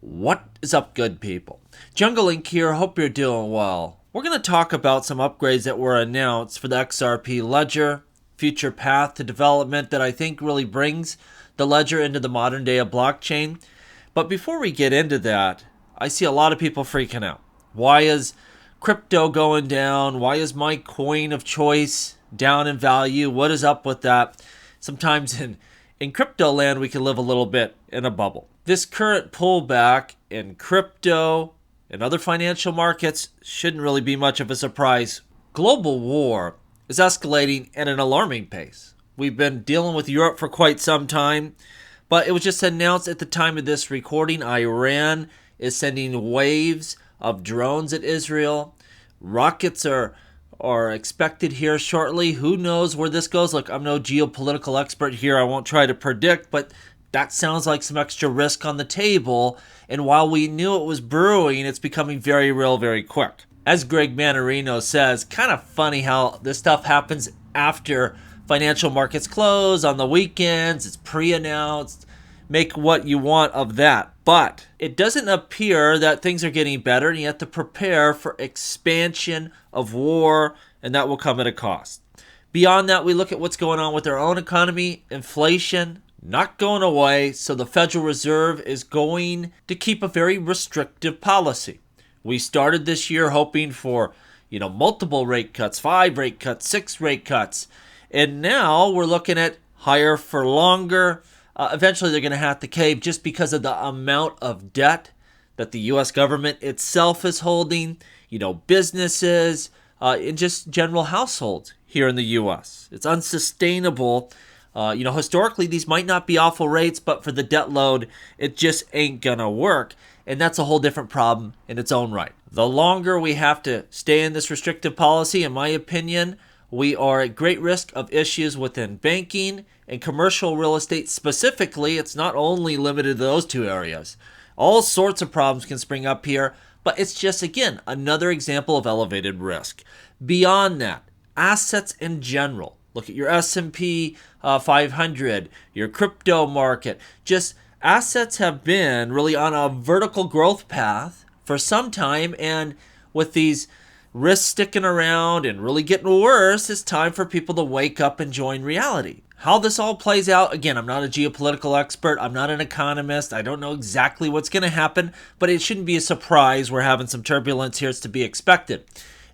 What is up, good people? Jungle Link here, hope you're doing well. We're going to talk about some upgrades that were announced for the XRP Ledger, future path to development that I think really brings the Ledger into the modern day of blockchain. But before we get into that, I see a lot of people freaking out. Why is crypto going down? Why is my coin of choice down in value? What is up with that? Sometimes in crypto land, we can live a little bit in a bubble. This current pullback in crypto and other financial markets shouldn't really be much of a surprise. Global war is escalating at an alarming pace. We've been dealing with Europe for quite some time, but it was just announced at the time of this recording, Iran is sending waves of drones at Israel. Rockets are expected here shortly. Who knows where this goes? Look, I'm no geopolitical expert here. I won't try to predict, but that sounds like some extra risk on the table. And while we knew it was brewing, it's becoming very real very quick. As Greg Manarino says, kind of funny how this stuff happens after financial markets close on the weekends. It's pre-announced. Make what you want of that. But it doesn't appear that things are getting better, and you have to prepare for expansion of war, and that will come at a cost. Beyond that, we look at what's going on with our own economy, inflation, not going away, so the Federal Reserve is going to keep a very restrictive policy. We started this year hoping for, multiple rate cuts, 5 rate cuts, 6 rate cuts, and now we're looking at higher for longer. Eventually they're going to have to cave just because of the amount of debt that the U.S. government itself is holding, businesses, and just general households here in the U.S. It's unsustainable. Historically, these might not be awful rates, but for the debt load, it just ain't gonna work. And that's a whole different problem in its own right. The longer we have to stay in this restrictive policy, in my opinion, we are at great risk of issues within banking and commercial real estate specifically. It's not only limited to those two areas. All sorts of problems can spring up here, but it's just, again, another example of elevated risk. Beyond that, assets in general. Look at your S&P 500, your crypto market. Just assets have been really on a vertical growth path for some time, and with these risks sticking around and really getting worse, it's time for people to wake up and join reality. How this all plays out, again, I'm not a geopolitical expert. I'm not an economist. I don't know exactly what's going to happen, but it shouldn't be a surprise. We're having some turbulence here. It's to be expected.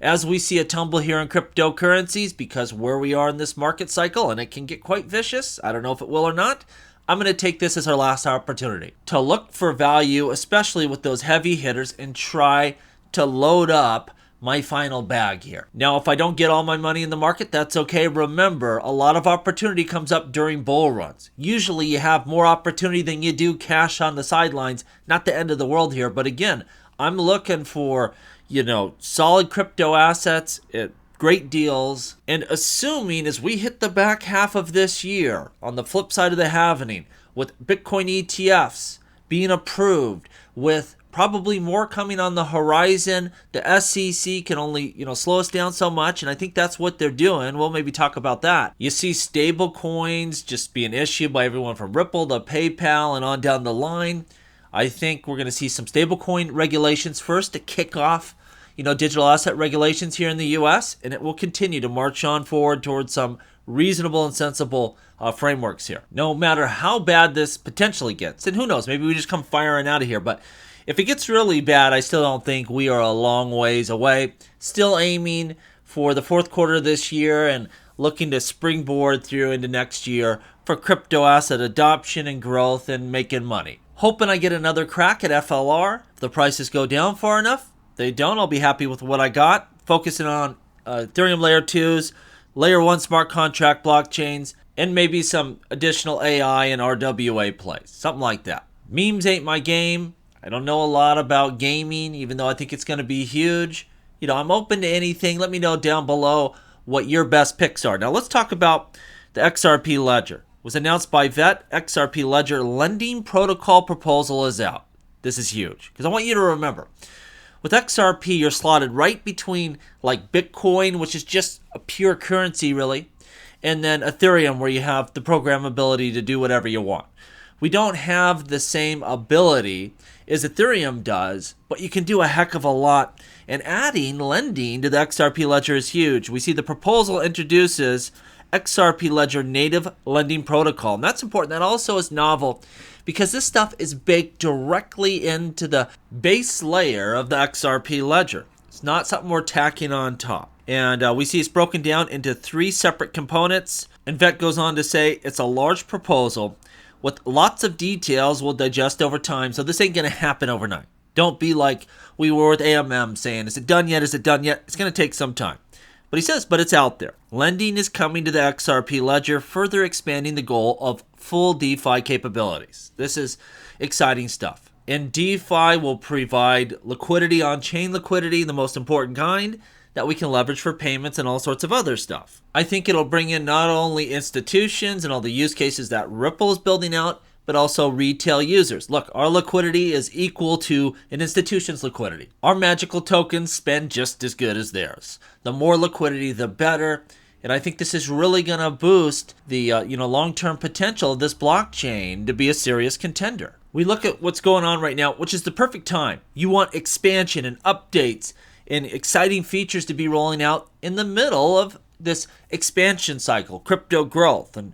As we see a tumble here in cryptocurrencies, because where we are in this market cycle, and it can get quite vicious, I don't know if it will or not, I'm going to take this as our last opportunity to look for value, especially with those heavy hitters, and try to load up my final bag here. Now, if I don't get all my money in the market, that's okay. Remember, a lot of opportunity comes up during bull runs. Usually you have more opportunity than you do cash on the sidelines. Not the end of the world here, but again, I'm looking for solid crypto assets at great deals, and assuming as we hit the back half of this year, on the flip side of the halvening, with Bitcoin ETFs being approved, with probably more coming on the horizon, the SEC can only, slow us down so much, and I think that's what they're doing. We'll maybe talk about that. You see stable coins just being issued by everyone from Ripple to PayPal and on down the line. I think we're going to see some stablecoin regulations first to kick off digital asset regulations here in the U.S., and it will continue to march on forward towards some reasonable and sensible frameworks here. No matter how bad this potentially gets, and who knows, maybe we just come firing out of here, but if it gets really bad, I still don't think we are a long ways away. Still aiming for the fourth quarter of this year and looking to springboard through into next year for crypto asset adoption and growth and making money. Hoping I get another crack at FLR. If the prices go down far enough, they don't, I'll be happy with what I got. Focusing on Ethereum Layer 2s, Layer 1 smart contract blockchains, and maybe some additional AI and RWA plays. Something like that. Memes ain't my game. I don't know a lot about gaming, even though I think it's going to be huge. I'm open to anything. Let me know down below what your best picks are. Now let's talk about the XRP Ledger. It was announced by VET. XRP Ledger Lending Protocol proposal is out. This is huge, because I want you to remember, with XRP, you're slotted right between like Bitcoin, which is just a pure currency really, and then Ethereum, where you have the programmability to do whatever you want. We don't have the same ability as Ethereum does, but you can do a heck of a lot. And adding lending to the XRP Ledger is huge. We see the proposal introduces XRP Ledger native lending protocol. And that's important. That also is novel because this stuff is baked directly into the base layer of the XRP Ledger. It's not something we're tacking on top. And we see it's broken down into 3 separate components. And Vet goes on to say it's a large proposal with lots of details we'll digest over time. So this ain't going to happen overnight. Don't be like we were with AMM saying, is it done yet? Is it done yet? It's going to take some time. But he says, but it's out there. Lending is coming to the XRP Ledger, further expanding the goal of full DeFi capabilities. This is exciting stuff. And DeFi will provide liquidity, on-chain liquidity, the most important kind, that we can leverage for payments and all sorts of other stuff. I think it'll bring in not only institutions and all the use cases that Ripple is building out, but also retail users. Look, our liquidity is equal to an institution's liquidity. Our magical tokens spend just as good as theirs. The more liquidity, the better. And I think this is really going to boost the long-term potential of this blockchain to be a serious contender. We look at what's going on right now, which is the perfect time. You want expansion and updates and exciting features to be rolling out in the middle of this expansion cycle, crypto growth. And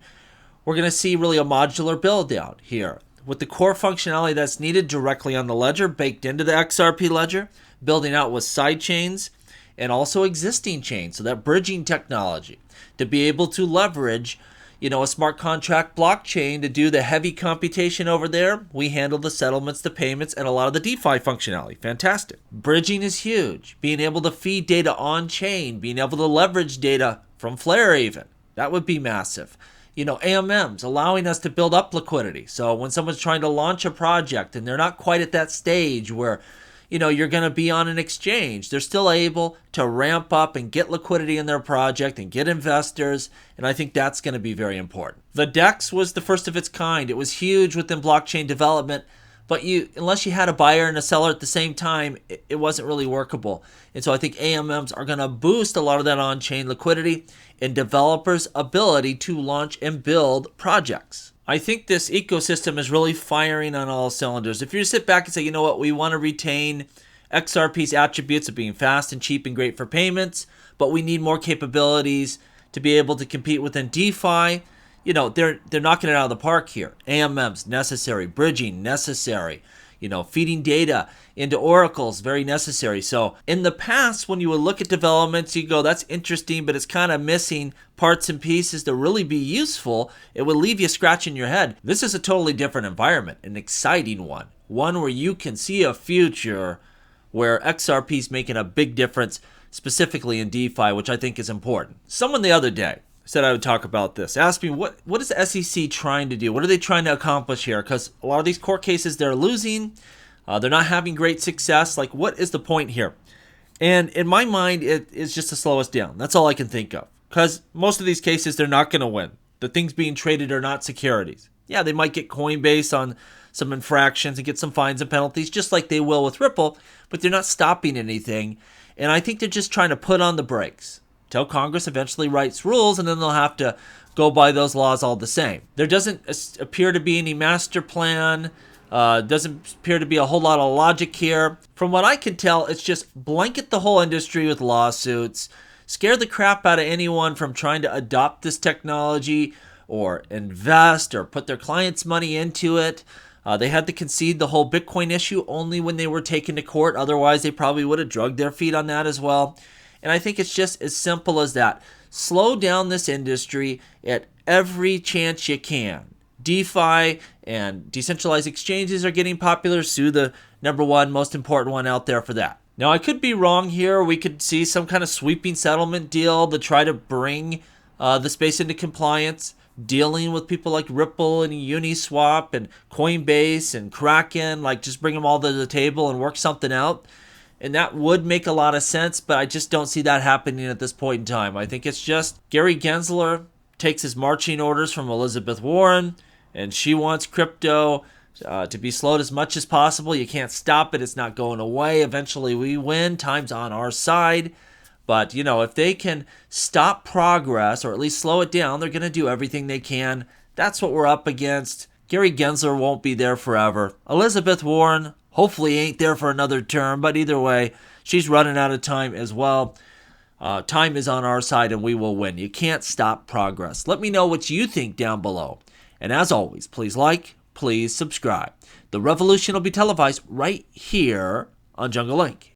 we're going to see really a modular build out here with the core functionality that's needed directly on the ledger baked into the XRP Ledger, building out with side chains and also existing chains. So that bridging technology to be able to leverage, a smart contract blockchain to do the heavy computation over there. We handle the settlements, the payments, and a lot of the DeFi functionality. Fantastic. Bridging is huge. Being able to feed data on chain, being able to leverage data from Flare even. That would be massive. AMMs allowing us to build up liquidity. So when someone's trying to launch a project and they're not quite at that stage where, you're going to be on an exchange, they're still able to ramp up and get liquidity in their project and get investors. And I think that's going to be very important. The DEX was the first of its kind. It was huge within blockchain development, but unless you had a buyer and a seller at the same time, it wasn't really workable. And so I think AMMs are going to boost a lot of that on-chain liquidity and developers' ability to launch and build projects. I think this ecosystem is really firing on all cylinders. If you sit back and say, you know what, we want to retain XRP's attributes of being fast and cheap and great for payments, but we need more capabilities to be able to compete within DeFi, they're knocking it out of the park here. AMMs necessary, bridging necessary, feeding data into oracles very necessary. So in the past, when you would look at developments, you go, that's interesting, but it's kind of missing parts and pieces to really be useful. It would leave you scratching your head. This is a totally different environment, an exciting one where you can see a future where XRP is making a big difference, specifically in DeFi, which I think is important. Someone the other day said I would talk about this. Asked me, what is the SEC trying to do? What are they trying to accomplish here? Because a lot of these court cases, they're losing. They're not having great success. Like, what is the point here? And in my mind, it is just to slow us down. That's all I can think of. Because most of these cases, they're not going to win. The things being traded are not securities. Yeah, they might get Coinbase on some infractions and get some fines and penalties, just like they will with Ripple, but they're not stopping anything. And I think they're just trying to put on the brakes till Congress eventually writes rules, and then they'll have to go by those laws all the same. There doesn't appear to be any master plan. Doesn't appear to be a whole lot of logic here. From what I can tell, it's just blanket the whole industry with lawsuits, scare the crap out of anyone from trying to adopt this technology or invest or put their clients' money into it. They had to concede the whole Bitcoin issue only when they were taken to court. Otherwise, they probably would have drugged their feet on that as well. And I think it's just as simple as that. Slow down this industry at every chance you can. DeFi and decentralized exchanges are getting popular. Sue the number one most important one out there for that. Now, I could be wrong here. We could see some kind of sweeping settlement deal to try to bring the space into compliance, dealing with people like Ripple and Uniswap and Coinbase and Kraken, like just bring them all to the table and work something out. And that would make a lot of sense, but I just don't see that happening at this point in time. I think it's just Gary Gensler takes his marching orders from Elizabeth Warren, and she wants crypto to be slowed as much as possible. You can't stop it. It's not going away. Eventually we win. Time's on our side. But, if they can stop progress or at least slow it down, they're going to do everything they can. That's what we're up against. Gary Gensler won't be there forever. Elizabeth Warren, hopefully ain't there for another term, but either way, she's running out of time as well. Time is on our side and we will win. You can't stop progress. Let me know what you think down below. And as always, please like, please subscribe. The revolution will be televised right here on Jungle Link.